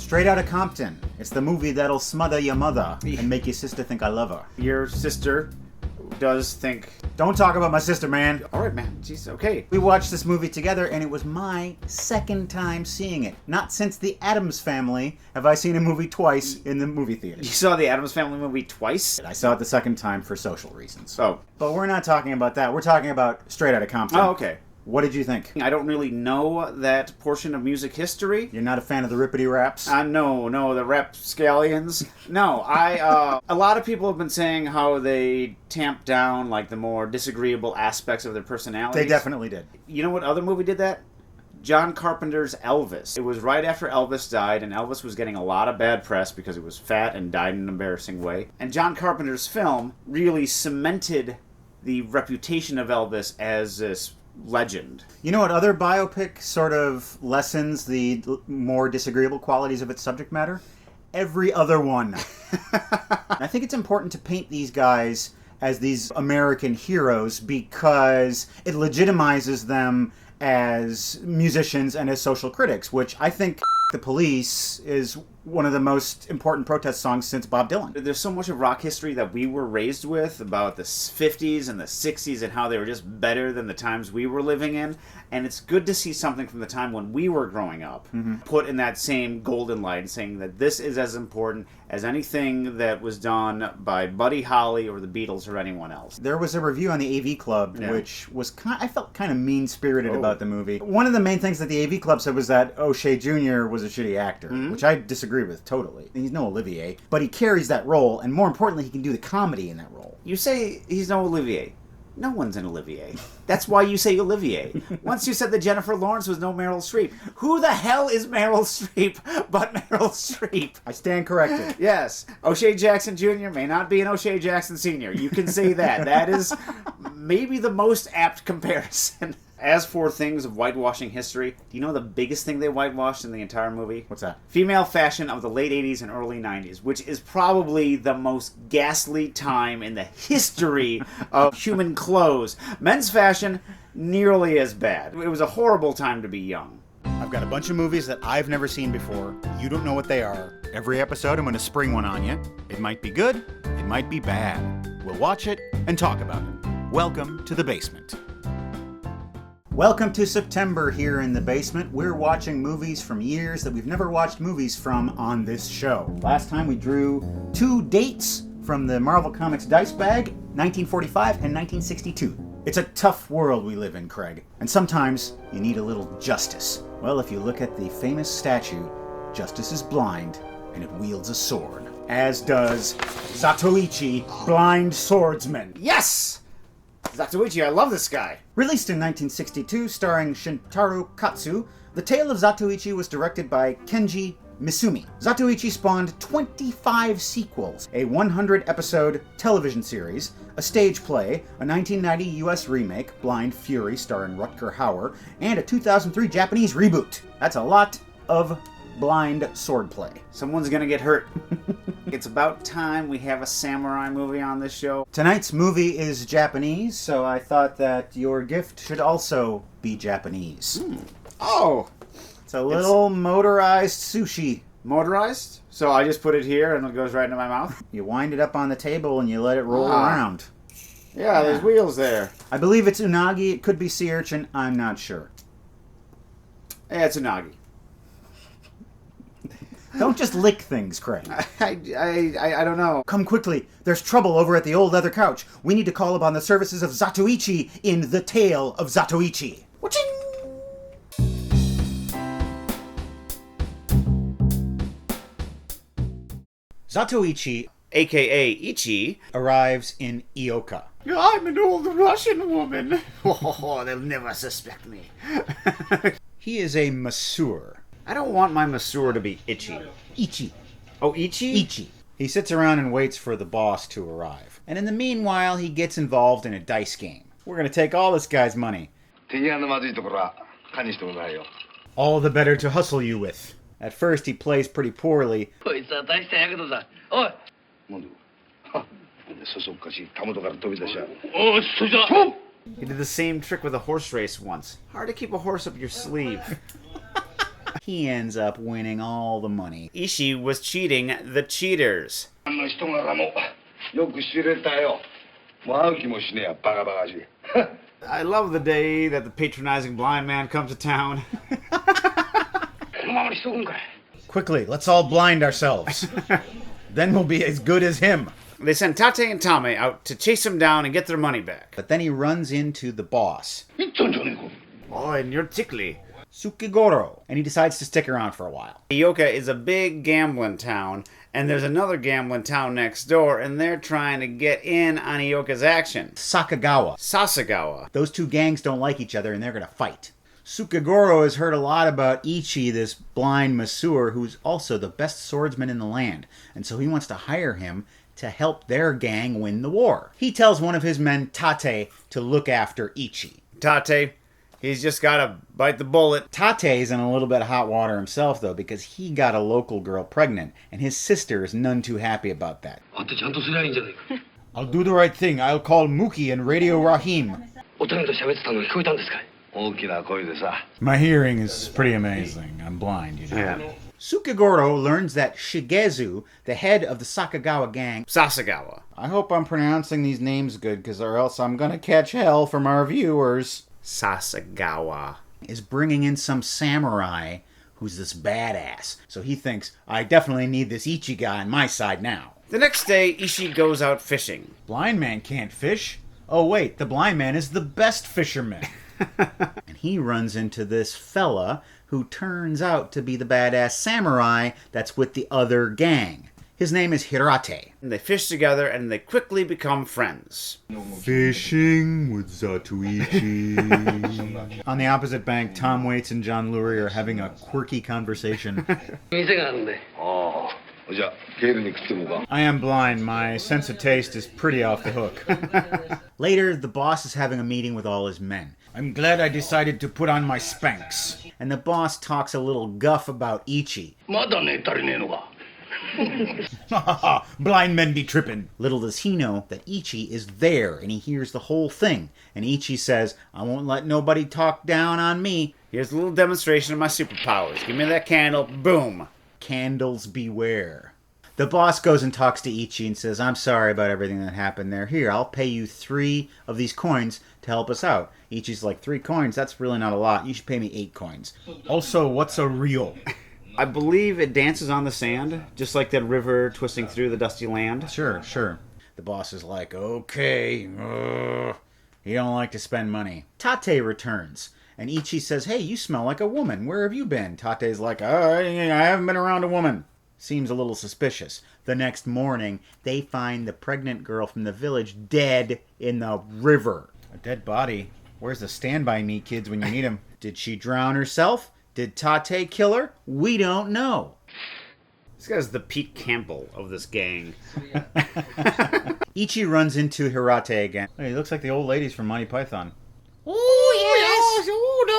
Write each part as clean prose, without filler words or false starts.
Straight Outta Compton. It's the movie that'll smother your mother and make your sister think I love her. Your sister does think... Don't talk about my sister, man. All right, man. Jeez, okay. We watched this movie together, and it was my second time seeing it. Not since The Addams Family have I seen a movie twice in the movie theater. You saw the Addams Family movie twice? I saw it the second time for social reasons. Oh. But we're not talking about that. We're talking about Straight Outta Compton. Oh, okay. What did you think? I don't really know that portion of music history. You're not a fan of the Rippity Raps? No, the rapscallions. No, a lot of people have been saying how they tamped down, like, the more disagreeable aspects of their personalities. They definitely did. You know what other movie did that? John Carpenter's Elvis. It was right after Elvis died, and Elvis was getting a lot of bad press because he was fat and died in an embarrassing way. And John Carpenter's film really cemented the reputation of Elvis as this legend. You know what other biopic sort of lessens the more disagreeable qualities of its subject matter? Every other one. I think it's important to paint these guys as these American heroes because it legitimizes them as musicians and as social critics, which I think The Police is one of the most important protest songs since Bob Dylan. There's so much of rock history that we were raised with about the 50s and the 60s and how they were just better than the times we were living in. And it's good to see something from the time when we were growing up put in that same golden light, saying that this is as important as anything that was done by Buddy Holly or the Beatles or anyone else. There was a review on the AV Club, which was I felt kind of mean-spirited about the movie. One of the main things that the AV Club said was that O'Shea Jr. was a shitty actor, which I disagree with totally. He's no Olivier, but he carries that role, and more importantly, he can do the comedy in that role. You say he's no Olivier. No one's an Olivier. That's why you say Olivier. Once you said that Jennifer Lawrence was no Meryl Streep. Who the hell is Meryl Streep but Meryl Streep? I stand corrected. Yes. O'Shea Jackson Jr. may not be an O'Shea Jackson Sr. You can say that. That is maybe the most apt comparison. As for things of whitewashing history, do you know the biggest thing they whitewashed in the entire movie? What's that? Female fashion of the late 80s and early 90s, which is probably the most ghastly time in the history of human clothes. Men's fashion, nearly as bad. It was a horrible time to be young. I've got a bunch of movies that I've never seen before. You don't know what they are. Every episode, I'm going to spring one on you. It might be good, it might be bad. We'll watch it and talk about it. Welcome to The Basement. Welcome to September here in The Basement. We're watching movies from years that we've never watched movies from on this show. Last time we drew 2 dates from the Marvel Comics dice bag, 1945 and 1962. It's a tough world we live in, Craig, and sometimes you need a little justice. Well, if you look at the famous statue, Justice is blind, and it wields a sword. As does Zatoichi, blind swordsman. Yes! Zatoichi, I love this guy. Released in 1962, starring Shintaro Katsu, The Tale of Zatoichi was directed by Kenji Misumi. Zatoichi spawned 25 sequels, a 100-episode television series, a stage play, a 1990 US remake, Blind Fury, starring Rutger Hauer, and a 2003 Japanese reboot. That's a lot of blind swordplay. Someone's gonna get hurt. It's about time we have a samurai movie on this show. Tonight's movie is Japanese, so I thought that your gift should also be Japanese. Oh! It's a little motorized sushi. Motorized? So I just put it here and it goes right into my mouth? You wind it up on the table and you let it roll around. Yeah, there's wheels there. I believe it's unagi. It could be sea urchin. I'm not sure. Yeah, it's unagi. Don't just lick things, Craig. I don't know. Come quickly. There's trouble over at the old leather couch. We need to call upon the services of Zatoichi in The Tale of Zatoichi. Zatoichi, A.K.A. Ichi, arrives in Ioka. I'm an old Russian woman. Oh, they'll never suspect me. He is a masseur. I don't want my masseur to be Ichi. Ichi. Oh, Ichi? Ichi. He sits around and waits for the boss to arrive. And in the meanwhile, he gets involved in a dice game. We're going to take all this guy's money. All the better to hustle you with. At first, he plays pretty poorly. He He did the same trick with a horse race once. Hard to keep a horse up your sleeve. He ends up winning all the money. Ishii was cheating the cheaters. I love the day that the patronizing blind man comes to town. Quickly, let's all blind ourselves. Then we'll be as good as him. They send Tate and Tame out to chase him down and get their money back. But then he runs into the boss, Oh, and you're tickly. Sukigoro, and he decides to stick around for a while. Ioka is a big gambling town, and there's another gambling town next door, and they're trying to get in on Ioka's action. Sakagawa. Sasagawa. Those two gangs don't like each other, and they're going to fight. Sukigoro has heard a lot about Ichi, this blind masseur, who's also the best swordsman in the land, and so he wants to hire him to help their gang win the war. He tells one of his men, Tate, to look after Ichi. Tate, he's just gotta bite the bullet. Tate's in a little bit of hot water himself, though, because he got a local girl pregnant, and his sister is none too happy about that. I'll do the right thing. I'll call Mookie and Radio Rahim. My hearing is pretty amazing. I'm blind, you know. Yeah. Sukigoro learns that Shigezu, the head of the Sakagawa gang... Sasagawa. I hope I'm pronouncing these names good, because or else I'm gonna catch hell from our viewers. Sasagawa. Is bringing in some samurai who's this badass. So he thinks, I definitely need this Ichi guy on my side now. The next day, Ishii goes out fishing. Blind man can't fish. Oh wait, the blind man is the best fisherman. And he runs into this fella who turns out to be the badass samurai that's with the other gang. His name is Hirate. And they fish together and they quickly become friends. Fishing with Zatoichi. On the opposite bank, Tom Waits and John Lurie are having a quirky conversation. I am blind. My sense of taste is pretty off the hook. Later, the boss is having a meeting with all his men. I'm glad I decided to put on my Spanx. And the boss talks a little guff about Ichi. Blind men be trippin'. Little does he know that Ichi is there, and he hears the whole thing. And Ichi says, I won't let nobody talk down on me. Here's a little demonstration of my superpowers. Give me that candle. Boom. Candles beware. The boss goes and talks to Ichi and says, I'm sorry about everything that happened there. Here, I'll pay you 3 of these coins to help us out. Ichi's like, 3 coins? That's really not a lot. You should pay me 8 coins. Also, what's a reel? I believe it dances on the sand, just like that river twisting through the dusty land. Sure. The boss is like, okay. You don't like to spend money. Tate returns. And Ichi says, hey, you smell like a woman. Where have you been? Tate's like, I haven't been around a woman. Seems a little suspicious. The next morning, they find the pregnant girl from the village dead in the river. A dead body? Where's the standby meat kids when you need them? Did she drown herself? Did Tate kill her? We don't know. This guy's the Pete Campbell of this gang. Ichi runs into Hirate again. Hey, he looks like the old ladies from Monty Python. Oh, yes. Oh, no.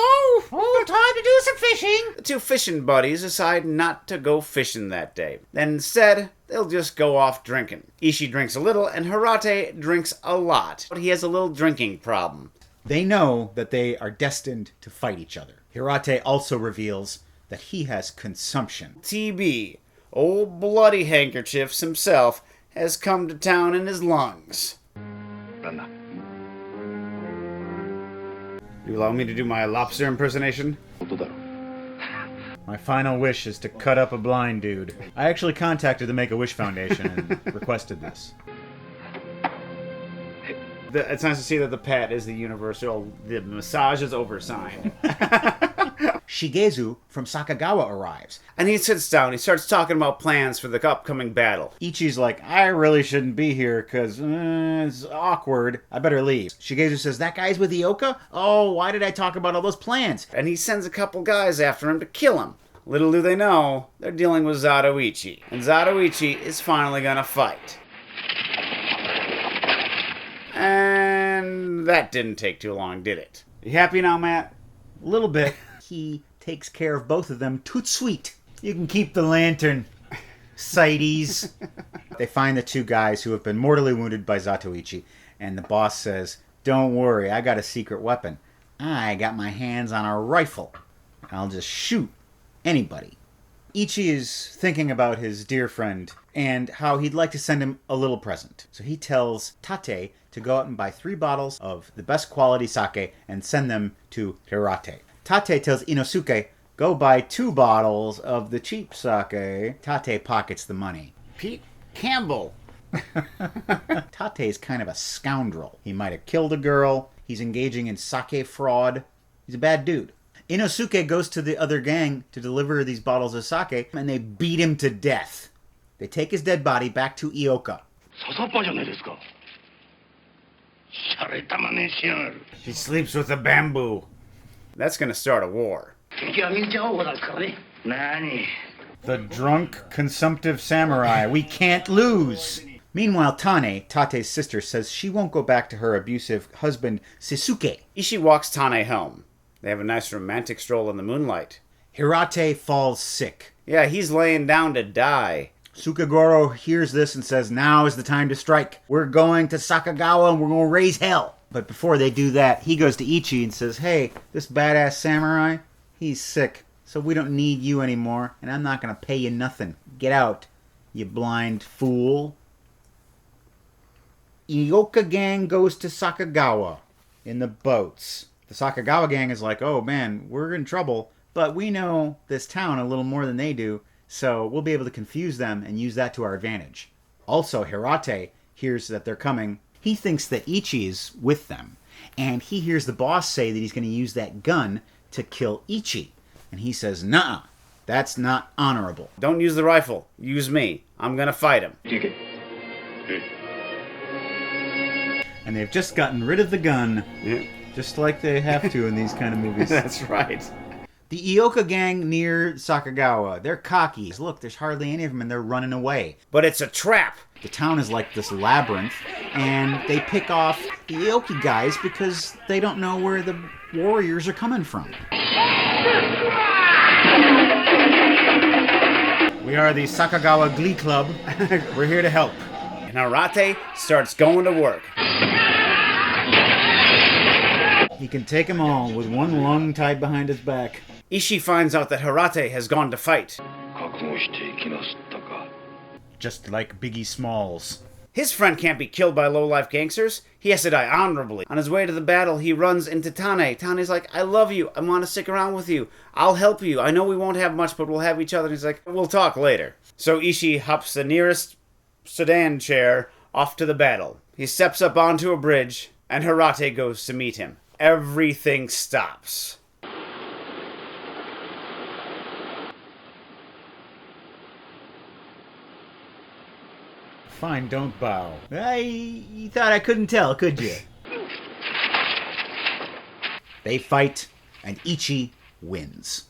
Oh, time to do some fishing. The 2 fishing buddies decide not to go fishing that day. Then instead, they'll just go off drinking. Ishii drinks a little, and Hirate drinks a lot. But he has a little drinking problem. They know that they are destined to fight each other. Hirate also reveals that he has consumption. TB, old bloody handkerchiefs himself, has come to town in his lungs. You allow me to do my lobster impersonation? My final wish is to cut up a blind dude. I actually contacted the Make-A-Wish Foundation and requested this. It's nice to see that the pet is the universal, the massage is over sign. Shigezu from Sakagawa arrives. And he sits down, he starts talking about plans for the upcoming battle. Ichi's like, I really shouldn't be here because it's awkward. I better leave. Shigezu says, that guy's with Ioka? Oh, why did I talk about all those plans? And he sends a couple guys after him to kill him. Little do they know, they're dealing with Zatoichi. And Zatoichi is finally gonna fight. And that didn't take too long, did it? You happy now, Matt? A little bit. He takes care of both of them tout sweet. You can keep the lantern, sighties. They find the 2 guys who have been mortally wounded by Zatoichi, and the boss says, don't worry, I got a secret weapon. I got my hands on a rifle. I'll just shoot anybody. Ichi is thinking about his dear friend and how he'd like to send him a little present. So he tells Tate to go out and buy 3 bottles of the best quality sake and send them to Hirate. Tate tells Inosuke, go buy 2 bottles of the cheap sake. Tate pockets the money. Pete Campbell. Tate is kind of a scoundrel. He might have killed a girl. He's engaging in sake fraud. He's a bad dude. Inosuke goes to the other gang to deliver these bottles of sake, and they beat him to death. They take his dead body back to Ioka. He sleeps with a bamboo. That's gonna start a war. The drunk, consumptive samurai. We can't lose. Meanwhile, Tane, Tate's sister, says she won't go back to her abusive husband, Sisuke. Ishi walks Tane home. They have a nice romantic stroll in the moonlight. Hirate falls sick. Yeah, he's laying down to die. Sukagoro hears this and says, now is the time to strike. We're going to Sakagawa and we're going to raise hell. But before they do that, he goes to Ichi and says, hey, this badass samurai, he's sick, so we don't need you anymore, and I'm not going to pay you nothing. Get out, you blind fool. Ioka gang goes to Sakagawa in the boats. The Sakagawa gang is like, oh man, we're in trouble, but we know this town a little more than they do, so we'll be able to confuse them and use that to our advantage. Also, Hirate hears that they're coming. He thinks that Ichi is with them, and he hears the boss say that he's going to use that gun to kill Ichi. And he says, nuh-uh, that's not honorable. Don't use the rifle. Use me. I'm gonna fight him. And they've just gotten rid of the gun. Yeah. Just like they have to in these kind of movies. That's right. The Ioka gang near Sakagawa, they're cocky. Look, there's hardly any of them and they're running away. But it's a trap. The town is like this labyrinth, and they pick off the Ioki guys because they don't know where the warriors are coming from. We are the Sakagawa Glee Club. We're here to help. And Hirate starts going to work. He can take them all with one lung tied behind his back. Ishi finds out that Hirate has gone to fight. Just like Biggie Smalls. His friend can't be killed by low-life gangsters. He has to die honorably. On his way to the battle, he runs into Tane. Tane's like, I love you. I want to stick around with you. I'll help you. I know we won't have much, but we'll have each other. And he's like, we'll talk later. So Ishi hops the nearest sedan chair off to the battle. He steps up onto a bridge, and Hirate goes to meet him. Everything stops. Fine, don't bow. You thought I couldn't tell, could you? They fight, and Ichi wins.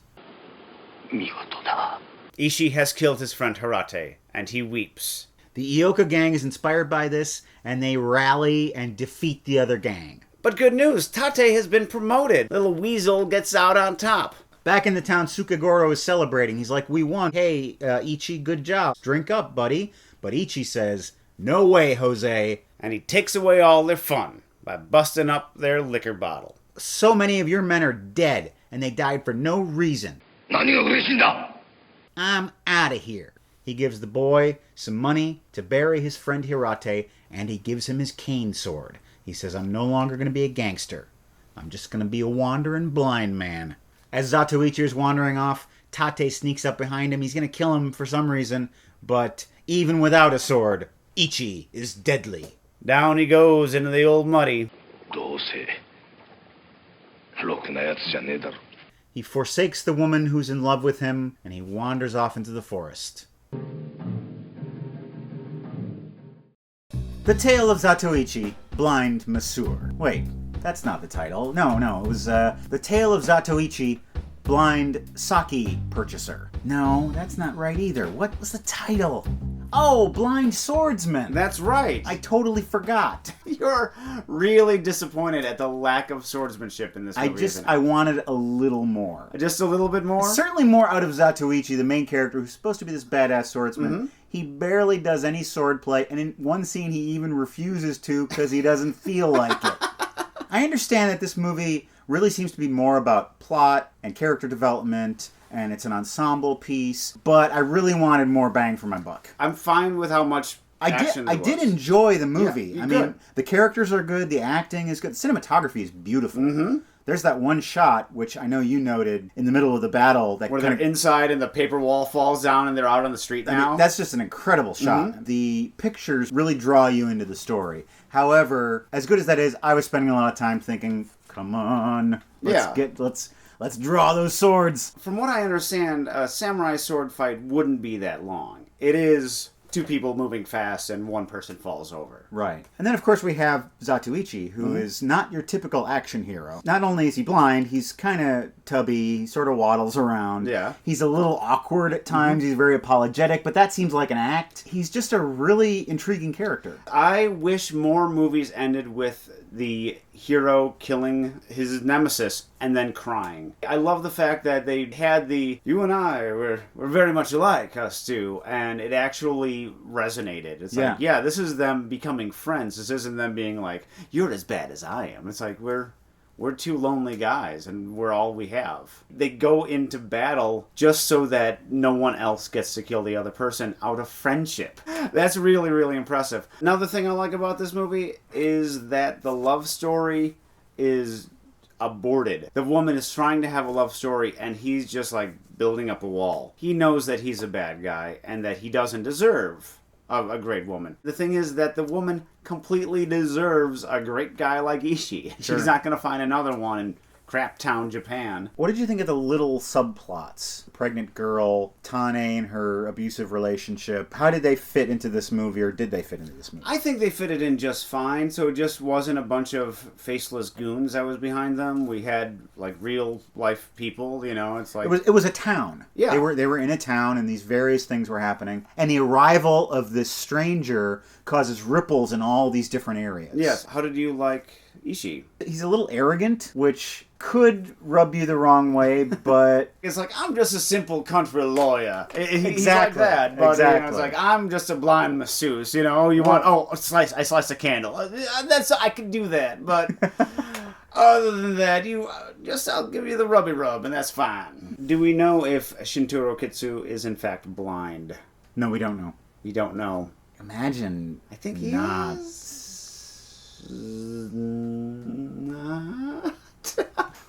Ishi has killed his friend Hirate, and he weeps. The Ioka gang is inspired by this, and they rally and defeat the other gang. But good news, Tate has been promoted. Little Weasel gets out on top. Back in the town, Sukagoro is celebrating. He's like, we won. Hey, Ichi, good job. Drink up, buddy. But Ichi says, no way, Jose. And he takes away all their fun by busting up their liquor bottle. So many of your men are dead, and they died for no reason. I'm out of here. He gives the boy some money to bury his friend Hirate, and he gives him his cane sword. He says, I'm no longer going to be a gangster. I'm just going to be a wandering blind man. As Zatoichi is wandering off, Tate sneaks up behind him. He's going to kill him for some reason, but even without a sword, Ichi is deadly. Down he goes into the old muddy. He forsakes the woman who's in love with him, and he wanders off into the forest. The Tale of Zatoichi, Blind Masseur. Wait, that's not the title. No, it was The Tale of Zatoichi, Blind Sake Purchaser. No, that's not right either. What was the title? Oh, Blind Swordsman. That's right. I totally forgot. You're really disappointed at the lack of swordsmanship in this movie. I wanted a little more. Just a little bit more? Certainly more out of Zatoichi, the main character, who's supposed to be this badass swordsman. Mm-hmm. He barely does any swordplay, and in one scene he even refuses to because he doesn't feel like it. I understand that this movie really seems to be more about plot and character development and it's an ensemble piece, but I really wanted more bang for my buck. I'm fine with how much action there I did was. enjoy the movie. Yeah, I good. mean, the characters are good, the acting is good, the cinematography is beautiful. Mm-hmm. There's that one shot, which I know you noted, in the middle of the battle. That Where kind they're of, inside and the paper wall falls down and they're out on the street I now. mean, that's just an incredible shot. The pictures really draw you into the story. However, as good as that is, I was spending a lot of time thinking, come on, let's draw those swords. From what I understand, a samurai sword fight wouldn't be that long. It is two people moving fast and one person falls over. Right. And then, of course, we have Zatoichi, who is not your typical action hero. Not only is he blind, he's kind of tubby, he sort of waddles around. Yeah. He's a little awkward at times, he's very apologetic, but that seems like an act. He's just a really intriguing character. I wish more movies ended with the hero killing his nemesis and then crying. I love the fact that they had you and I, we're very much alike, us two, and it actually resonated. It's like, yeah, this is them becoming friends. This isn't them being like, you're as bad as I am. It's like, we're two lonely guys and we're all we have. They go into battle just so that no one else gets to kill the other person out of friendship. That's really, really impressive. Another thing I like about this movie is that the love story is aborted. The woman is trying to have a love story and he's just like building up a wall. He knows that he's a bad guy and that he doesn't deserve a great woman. The thing is that the woman completely deserves a great guy like Ishii. Sure. She's not going to find another one in crap town Japan. What did you think of the little subplots? Pregnant girl, Tane and her abusive relationship. How did they fit into this movie, or did they fit into this movie? I think they fitted in just fine, so it just wasn't a bunch of faceless goons that was behind them. We had, like, real life people, you know, it's like... It was a town. Yeah. They were in a town, and these various things were happening. And the arrival of this stranger causes ripples in all these different areas. Yes. How did you like Ishii? He's a little arrogant, which could rub you the wrong way, but... It's like, I'm just a simple country lawyer. He's Exactly. like that, but you know, Exactly. it's like, I'm just a blind masseuse, you know, I slice a candle. I can do that, but other than that, I'll give you the rubby rub, and that's fine. Do we know if Shintaro Kitsu is in fact blind? No, we don't know. We don't know. Imagine I think he not. is not.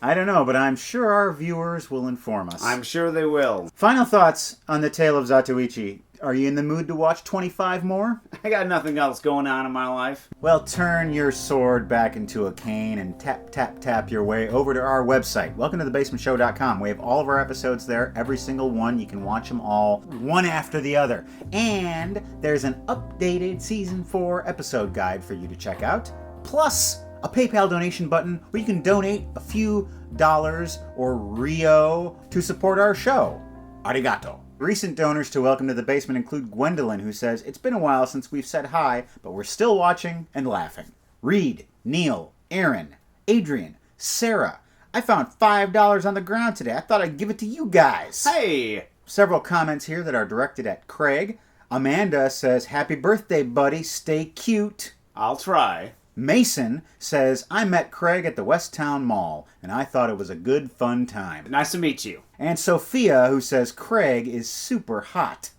I don't know, but I'm sure our viewers will inform us. I'm sure they will. Final thoughts on the tale of Zatoichi. Are you in the mood to watch 25 more? I got nothing else going on in my life. Well, turn your sword back into a cane and tap, tap, tap your way over to our website, welcometothebasementshow.com. We have all of our episodes there, every single one. You can watch them all, one after the other. And there's an updated Season 4 episode guide for you to check out, plus a PayPal donation button where you can donate a few dollars or Rio to support our show. Arigato. Recent donors to Welcome to the Basement include Gwendolyn, who says, it's been a while since we've said hi, but we're still watching and laughing. Reed, Neil, Aaron, Adrian, Sarah. I found $5 on the ground today. I thought I'd give it to you guys. Hey! Several comments here that are directed at Craig. Amanda says, happy birthday, buddy. Stay cute. I'll try. Mason says, I met Craig at the Westtown Mall, and I thought it was a good, fun time. Nice to meet you. And Sophia, who says, Craig is super hot.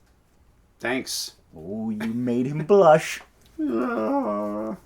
Thanks. Oh, you made him blush. Drew,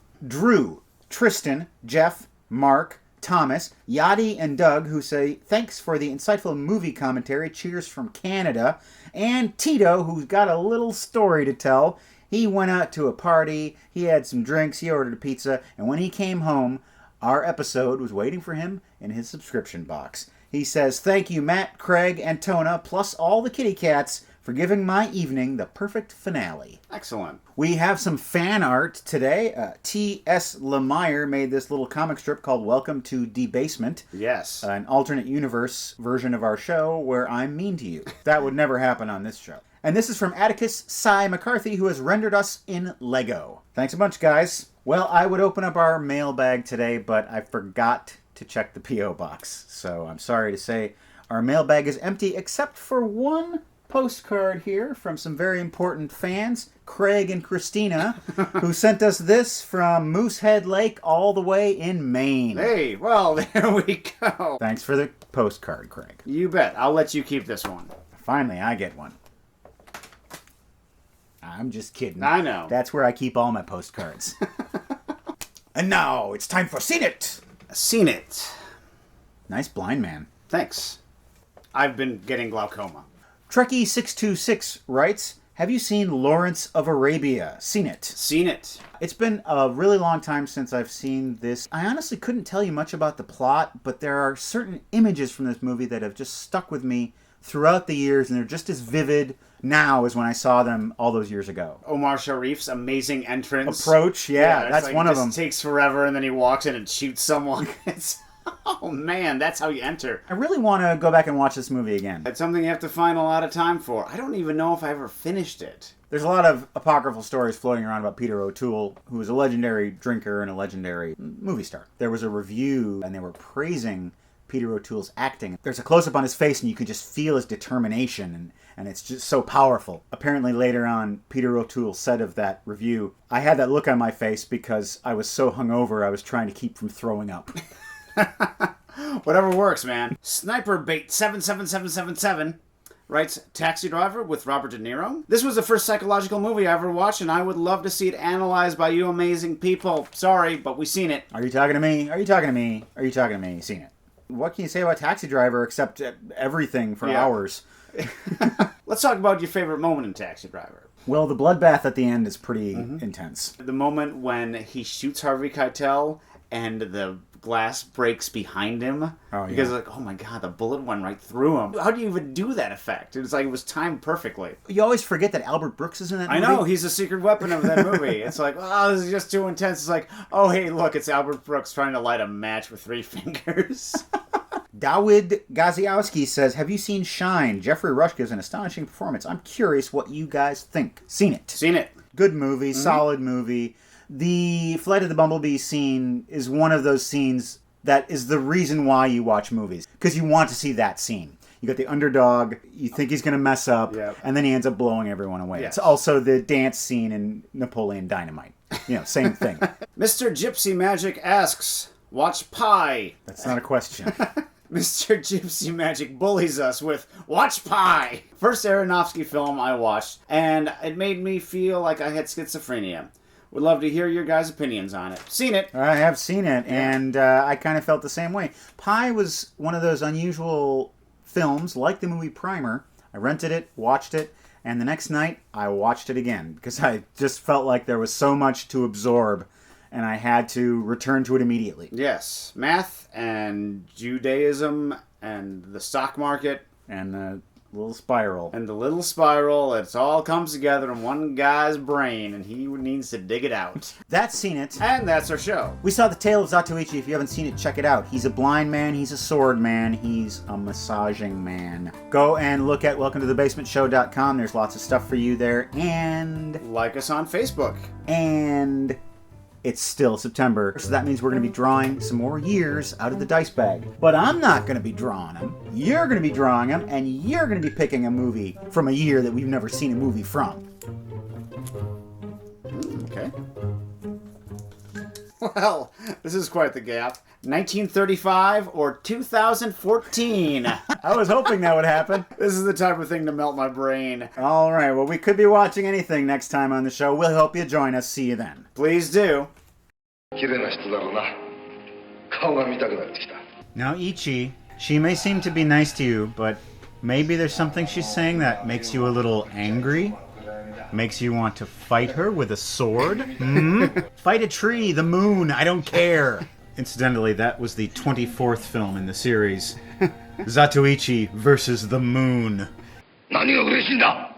Tristan, Jeff, Mark, Thomas, Yadi, and Doug, who say, thanks for the insightful movie commentary. Cheers from Canada. And Tito, who's got a little story to tell. He went out to a party, he had some drinks, he ordered a pizza, and when he came home, our episode was waiting for him in his subscription box. He says, thank you, Matt, Craig, and Tona, plus all the kitty cats, for giving my evening the perfect finale. Excellent. We have some fan art today. T.S. Lemire made this little comic strip called Welcome to Debasement. Yes. An alternate universe version of our show where I'm mean to you. That would never happen on this show. And this is from Atticus Cy McCarthy, who has rendered us in Lego. Thanks a bunch, guys. Well, I would open up our mailbag today, but I forgot to check the P.O. box. So I'm sorry to say our mailbag is empty, except for one postcard here from some very important fans, Craig and Christina, who sent us this from Moosehead Lake all the way in Maine. Hey, well, there we go. Thanks for the postcard, Craig. You bet. I'll let you keep this one. Finally, I get one. I'm just kidding. I know. That's where I keep all my postcards. And now, it's time for Seen It! Seen it. Nice blind man. Thanks. I've been getting glaucoma. Trekkie626 writes, have you seen Lawrence of Arabia? Seen it? Seen it. It's been a really long time since I've seen this. I honestly couldn't tell you much about the plot, but there are certain images from this movie that have just stuck with me throughout the years, and they're just as vivid now as when I saw them all those years ago. Omar Sharif's amazing entrance. Approach, yeah, that's like, one it of them. just takes forever, and then he walks in and shoots someone. Oh man, that's how you enter. I really want to go back and watch this movie again. It's something you have to find a lot of time for. I don't even know if I ever finished it. There's a lot of apocryphal stories floating around about Peter O'Toole, who was a legendary drinker and a legendary movie star. There was a review, and they were praising Peter O'Toole's acting. There's a close-up on his face, and you can just feel his determination, and it's just so powerful. Apparently later on, Peter O'Toole said of that review, I had that look on my face because I was so hungover I was trying to keep from throwing up. Whatever works, man. Sniper Bait 77777 writes, Taxi Driver with Robert De Niro. This was the first psychological movie I ever watched, and I would love to see it analyzed by you amazing people. Sorry, but we've seen it. Are you talking to me? Are you talking to me? Are you talking to me? Seen it. What can you say about Taxi Driver except everything for hours? Let's talk about your favorite moment in Taxi Driver. Well, the bloodbath at the end is pretty intense. The moment when he shoots Harvey Keitel and the glass breaks behind him. Because like, oh my god, the bullet went right through him. How do you even do that effect? It's like it was timed perfectly. You always forget that Albert Brooks is in that movie. I know, he's the secret weapon of that movie. It's like, oh, this is just too intense. It's like, oh hey, look, it's Albert Brooks trying to light a match with 3 fingers. Dawid Gaziowski says, have you seen Shine? Jeffrey Rush gives an astonishing performance. I'm curious what you guys think. Seen it. Seen it. Good movie, solid movie. The Flight of the Bumblebee scene is one of those scenes that is the reason why you watch movies. Because you want to see that scene. You got the underdog, you think he's going to mess up, and then he ends up blowing everyone away. Yes. It's also the dance scene in Napoleon Dynamite. You know, same thing. Mr. Gypsy Magic asks, watch Pi. That's not a question. Mr. Gypsy Magic bullies us with Watch Pi! First Aronofsky film I watched, and it made me feel like I had schizophrenia. Would love to hear your guys' opinions on it. Seen it. I have seen it, and I kind of felt the same way. Pi was one of those unusual films, like the movie Primer. I rented it, watched it, and the next night I watched it again, because I just felt like there was so much to absorb, and I had to return to it immediately. Yes. Math and Judaism and the stock market. And the little spiral. And the little spiral. It all comes together in one guy's brain, and he needs to dig it out. That's Seen It. And that's our show. We saw The Tale of Zatoichi. If you haven't seen it, check it out. He's a blind man, he's a sword man, he's a massaging man. Go and look at welcometothebasementshow.com. There's lots of stuff for you there. And like us on Facebook. And it's still September, so that means we're going to be drawing some more years out of the dice bag. But I'm not going to be drawing them. You're going to be drawing them, and you're going to be picking a movie from a year that we've never seen a movie from. Okay. Well, this is quite the gap. 1935 or 2014. I was hoping that would happen. This is the type of thing to melt my brain. All right, well, we could be watching anything next time on the show. We'll hope you join us. See you then. Please do. Now, Ichi, she may seem to be nice to you, but maybe there's something she's saying that makes you a little angry? Makes you want to fight her with a sword? Fight a tree, the moon, I don't care. Incidentally, that was the 24th film in the series. Zatoichi versus the moon. 何が嬉しいんだ